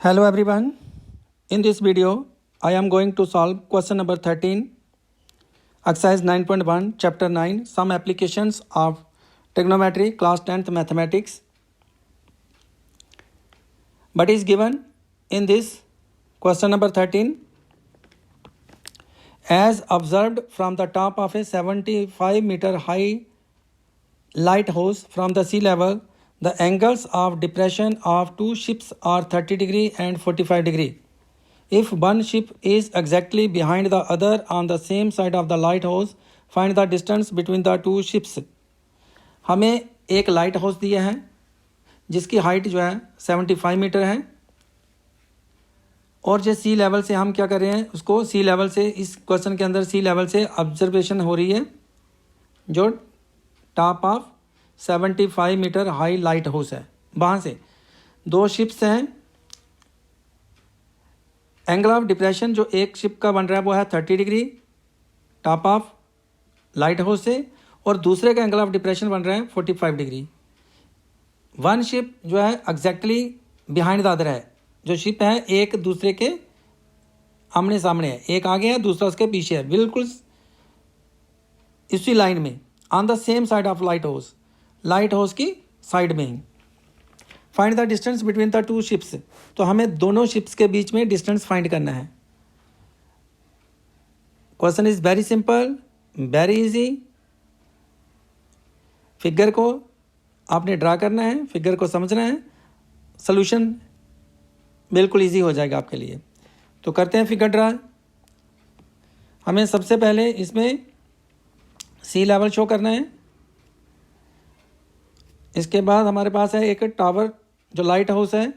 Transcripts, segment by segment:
Hello everyone. In this video, I am going to solve question number 13, exercise 9.1, chapter 9, some applications of trigonometry, class 10th mathematics. But is given in this question number 13, as observed from the top of a 75 meter high lighthouse from the sea level, the angles of depression of two ships are 30 degree and 45 degree. If one ship is exactly behind the other on the same side of the lighthouse, find the distance between the two ships. हमें एक light house दिया है जिसकी height जो है 75 metre है और जो सी लेवल से हम क्या कर रहे हैं उसको सी लेवल से इस क्वेश्चन के अंदर सी लेवल से ऑब्जर्वेशन हो रही है जो top of 75 metre high lighthouse है। वहाँ से दो शिप्स हैं। एंगल ऑफ डिप्रेशन जो एक शिप का बन रहा है वो है 30 degree top of light house से और दूसरे का एंगल ऑफ डिप्रेशन बन रहा है 45 डिग्री। वन शिप जो है एग्जैक्टली बिहाइंड द अदर है। जो शिप है एक दूसरे के आमने सामने है, एक आगे है दूसरा उसके पीछे है, बिल्कुल इसी लाइन में on the same side of light house की साइड में ही। Find the distance between the two ships, तो हमें दोनों शिप्स के बीच में डिस्टेंस फाइंड करना है। Question is very simple, very easy. Figure को आपने ड्रा करना है, फिगर को समझना है, सॉल्यूशन बिल्कुल इजी हो जाएगा आपके लिए। तो करते हैं फिगर ड्रा। हमें सबसे पहले इसमें सी लेवल शो करना है। इसके बाद हमारे पास है एक टावर जो लाइट हाउस है।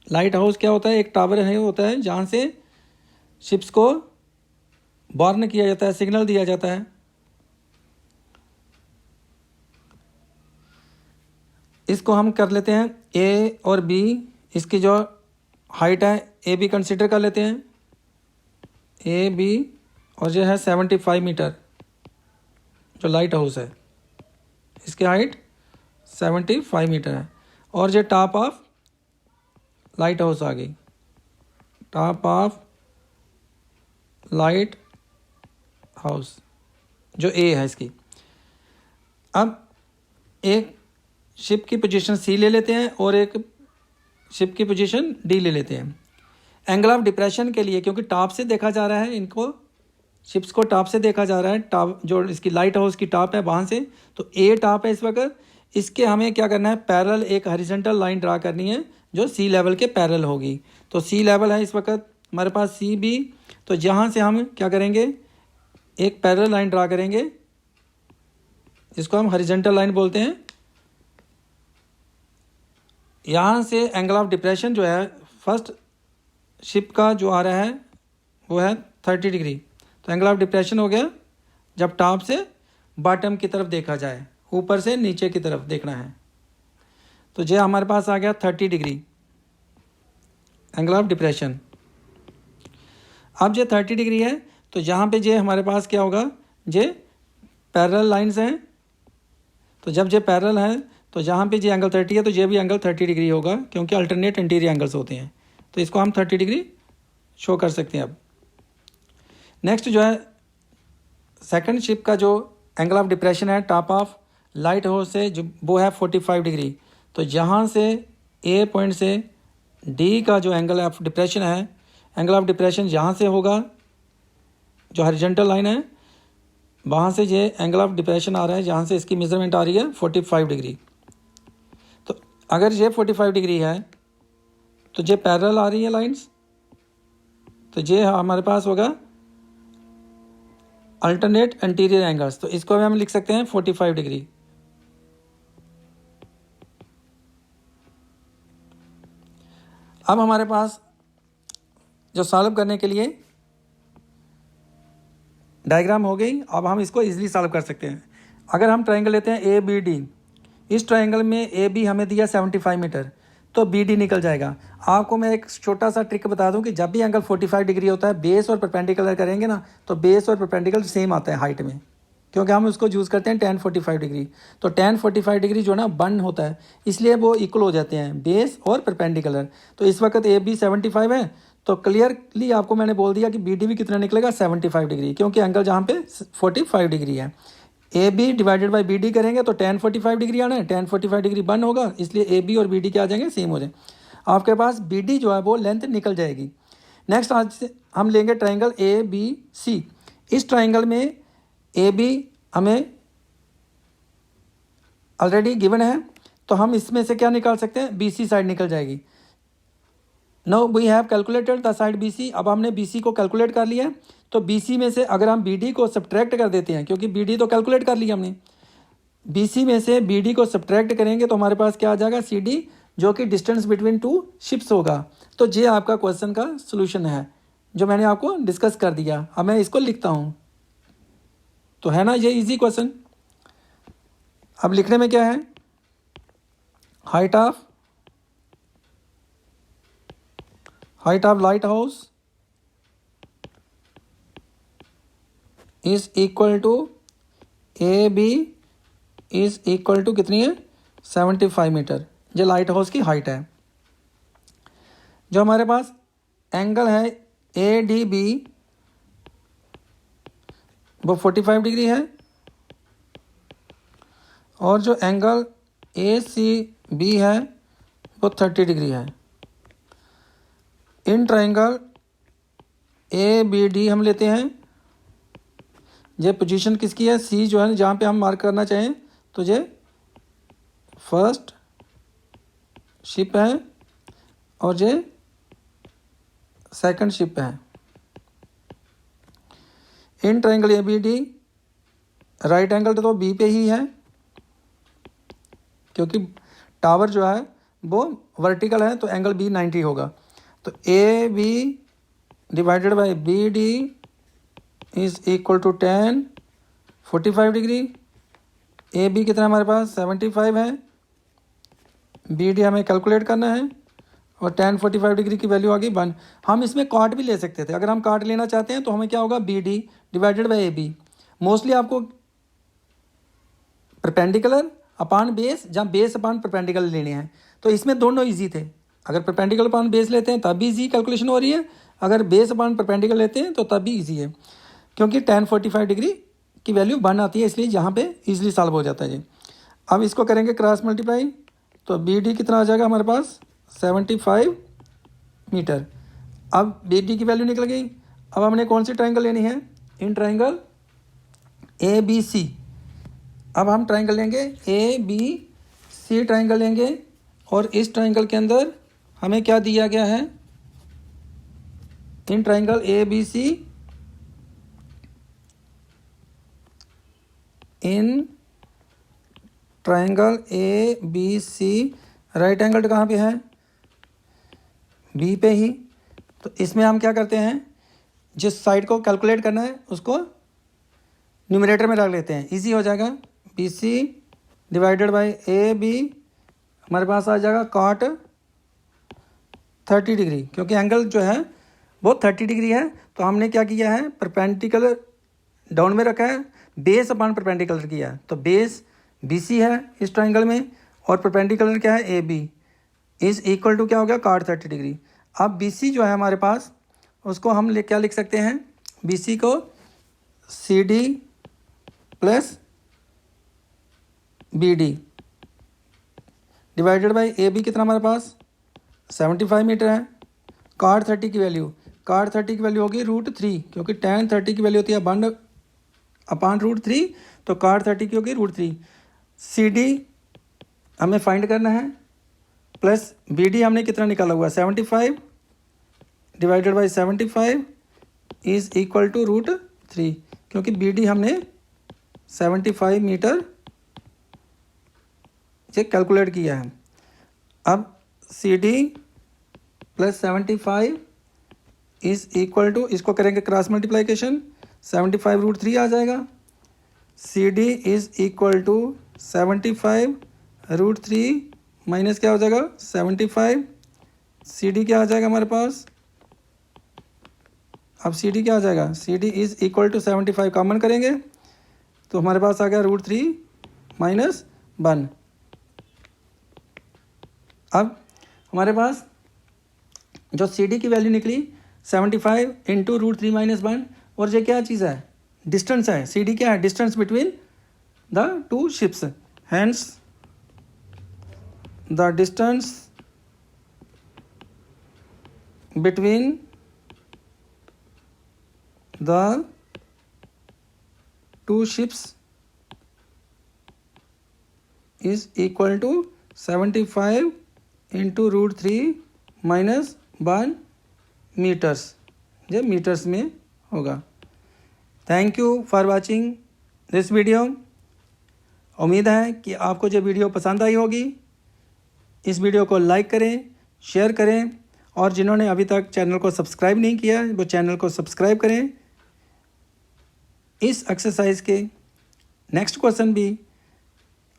लाइट हाउस क्या होता है? एक टावर है होता है जहाँ से शिप्स को वार्न किया जाता है, सिग्नल दिया जाता है। इसको हम कर लेते हैं ए और बी, इसकी जो हाइट है ए बी कंसिडर कर लेते हैं, ए बी, और जो है 75 मीटर जो लाइट हाउस है इसकी हाइट 75 मीटर है। और जो टॉप ऑफ लाइट हाउस आ गई, टॉप ऑफ लाइट हाउस जो ए है इसकी। अब एक शिप की पोजीशन सी ले लेते हैं और एक शिप की पोजीशन डी ले लेते हैं। एंगल ऑफ डिप्रेशन के लिए, क्योंकि टॉप से देखा जा रहा है, इनको शिप्स को टॉप से देखा जा रहा है, टॉप जो इसकी लाइट हाउस की टॉप है वहाँ से, तो ए टॉप है इस वक्त। इसके हमें क्या करना है, पैरेलल एक हॉरिजॉन्टल लाइन ड्रा करनी है जो सी लेवल के पैरेलल होगी। तो सी लेवल है इस वक्त हमारे पास सी बी, तो जहाँ से हम क्या करेंगे एक पैरेलल लाइन ड्रा करेंगे जिसको हम हॉरिजॉन्टल लाइन बोलते हैं। यहाँ से एंगल ऑफ डिप्रेशन जो है फर्स्ट शिप का जो आ रहा है वो है 30 डिग्री। तो एंगल ऑफ डिप्रेशन हो गया जब टॉप से बॉटम की तरफ देखा जाए, ऊपर से नीचे की तरफ देखना है। तो ये हमारे पास आ गया 30 डिग्री एंगल ऑफ डिप्रेशन। अब ये 30 डिग्री है तो यहाँ पे ये हमारे पास क्या होगा, ये पैरेलल लाइंस हैं। तो जब ये पैरेलल है तो जहाँ पे ये एंगल 30 है तो ये भी एंगल 30 डिग्री होगा, क्योंकि अल्टरनेट इंटीरियर एंगल्स होते हैं। तो इसको हम 30 डिग्री शो कर सकते हैं। अब नेक्स्ट जो है सेकंड शिप का जो एंगल ऑफ डिप्रेशन है टॉप ऑफ लाइट हाउस से, जो वो है 45 डिग्री। तो जहाँ से ए पॉइंट से डी का जो एंगल ऑफ डिप्रेशन है, एंगल ऑफ डिप्रेशन यहाँ से होगा जो हॉरिजॉन्टल लाइन है, वहाँ से ये एंगल ऑफ डिप्रेशन आ रहा है जहाँ से इसकी मेजरमेंट आ रही है 45 डिग्री। तो अगर ये 45 डिग्री है तो ये पैरेलल आ रही है लाइंस, तो ये हमारे पास होगा अल्टरनेट इंटीरियर एंगल्स। तो इसको भी हम लिख सकते हैं 45 डिग्री। अब हमारे पास जो सॉल्व करने के लिए डायग्राम हो गई, अब हम इसको इजीली सॉल्व कर सकते हैं। अगर हम ट्रायंगल लेते हैं ए बी डी, इस ट्रायंगल में ए बी हमें दिया 75 मीटर, तो बी डी निकल जाएगा। आपको मैं एक छोटा सा ट्रिक बता दूं कि जब भी एंगल 45 डिग्री होता है, बेस और परपेंडिकुलर करेंगे ना, तो बेस और परपेंडिकुलर सेम आता है हाइट में। क्योंकि हम उसको यूज़ करते हैं tan 45 डिग्री। तो tan 45 डिग्री जो है ना बर्न होता है, इसलिए वो इक्वल हो जाते हैं बेस और परपेंडिकुलर। तो इस वक्त ए बी 75 है, तो क्लियरली आपको मैंने बोल दिया कि बी डी भी कितना निकलेगा 75 डिग्री, क्योंकि एंगल जहाँ पे 45 डिग्री है। A B divided by B D करेंगे तो tan 45 डिग्री आना है, tan 45 डिग्री बर्न होगा, इसलिए ए बी और बी डी क्या आ जाएंगे, सेम हो जाए। आपके पास बी डी जो है वो लेंथ निकल जाएगी। नेक्स्ट आज से हम लेंगे ट्राइंगल ए बी सी। इस ट्राइंगल में ए बी हमें ऑलरेडी गिवन है, तो हम इसमें से क्या निकाल सकते हैं, बी सी साइड निकल जाएगी। No we have calculated the side B C. अब हमने बी सी को कैलकुलेट कर लिया है, तो बी सी में से अगर हम बी डी को सब्ट्रैक्ट कर देते हैं, क्योंकि बी डी तो कैलकुलेट कर लिया हमने, बी सी में से बी डी को सब्ट्रैक्ट करेंगे तो हमारे पास क्या आ जाएगा, सी डी, जो कि डिस्टेंस बिटवीन टू शिप्स होगा। तो ये आपका क्वेश्चन का सोल्यूशन है जो मैंने आपको डिस्कस कर दिया। अब मैं इसको लिखता हूँ, तो है ना ये इजी क्वेश्चन। अब लिखने में क्या है, height of light house is equal to A B is equal to कितनी है, 75 मीटर। ये लाइट हाउस की हाइट है। जो हमारे पास एंगल है ए डी बी वो 45 डिग्री है, और जो एंगल ए सी बी है वो 30 डिग्री है। In triangle A B D हम लेते हैं, ये पोजीशन किसकी है, सी जो है जहाँ पे हम मार्क करना चाहें, तो ये फर्स्ट शिप है और ये सेकंड शिप है। In triangle A B D right angle तो बी पे ही है, क्योंकि टावर जो है वो वर्टिकल है, तो एंगल बी 90 होगा। तो A B divided by B D is equal to tan 45 degree. A B कितना हमारे पास 75 है, बी डी हमें कैलकुलेट करना है, और tan 45 डिग्री की वैल्यू आ गई 1। हम इसमें काट भी ले सकते थे, अगर हम काट लेना चाहते हैं तो हमें क्या होगा, B D divided by A B. Mostly आपको परपेंडिकुलर अपान बेस या बेस अपान परपेंडिकुलर लेने हैं, तो इसमें दोनों इजी थे। अगर परपेंडिकुलर अपान बेस लेते हैं तब भी इजी कैलकुलेशन हो रही है, अगर बेस अपान परपेंडिकुलर लेते हैं तो तब भी इजी है, क्योंकि tan 45 डिग्री की वैल्यू 1 आती है, इसलिए यहाँ पे इजीली सॉल्व हो जाता है जी। अब इसको करेंगे क्रॉस मल्टीप्लाई, तो बी डी कितना आ जाएगा हमारे पास 75 मीटर। अब बी डी की वैल्यू निकल गई। अब हमने कौन सी ट्राइंगल लेनी है, in triangle A B C. अब हम ट्राइंगल लेंगे ए बी सी ट्राइंगल लेंगे, और इस ट्राइंगल के अंदर हमें क्या दिया गया है, in triangle A B C, in triangle A B C right angle कहाँ पे है, बी पे ही। तो इसमें हम क्या करते हैं, जिस साइड को कैलकुलेट करना है उसको न्यूमरेटर में रख लेते हैं, इजी हो जाएगा। B C divided by A B हमारे पास आ जाएगा cot 30 डिग्री, क्योंकि एंगल जो है वो 30 डिग्री है। तो हमने क्या किया है, परपेंडिकुलर डाउन में रखा है, बेस अपान परपेंडिकुलर किया है। तो बेस बी सी है इस ट्राइंगल में, और परपेंडिकुलर क्या है, A B is equal to क्या हो गया, cot 30 डिग्री। अब बी सी जो है हमारे पास, उसको हम क्या लिख सकते हैं, बी सी को C D plus B D divided by A B कितना हमारे पास 75 मीटर है। cot 30 की वैल्यू, cot 30 की वैल्यू होगी √3, क्योंकि tan 30 की वैल्यू होती है 1 अपान √3, तो cot 30 की होगी √3। सी डी हमें फाइंड करना है, प्लस बी डी हमने कितना निकाला हुआ 75 divided by 75 is equal to √3, क्योंकि बी डी हमने 75 मीटर ये कैलकुलेट किया है। अब C D plus 75 is equal to, इसको करेंगे क्रॉस मल्टीप्लाइकेशन, 75 √3 आ जाएगा। C D is equal to 75 √3 minus क्या हो जाएगा 75। सी डी क्या आ जाएगा हमारे पास, अब सी डी क्या आ जाएगा, C D is equal to 75 common करेंगे तो हमारे पास आ गया √3 - 1। अब हमारे पास जो CD की वैल्यू निकली 75 इंटू √3 - 1, और ये क्या चीज़ है, डिस्टेंस है। CD क्या है, distance between the two ships, hence the distance between the two ships is equal to 75 into √3 - 1 metres. ये मीटर्स में होगा। Thank you for watching this video. उम्मीद है कि आपको ये वीडियो पसंद आई होगी। इस वीडियो को लाइक करें, शेयर करें, और जिन्होंने अभी तक चैनल को सब्सक्राइब नहीं किया वो चैनल को सब्सक्राइब करें। इस एक्सरसाइज के नेक्स्ट क्वेश्चन भी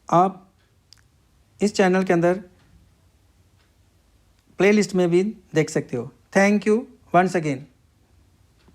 आप इस चैनल के अंदर प्लेलिस्ट में भी देख सकते हो। Thank you once again.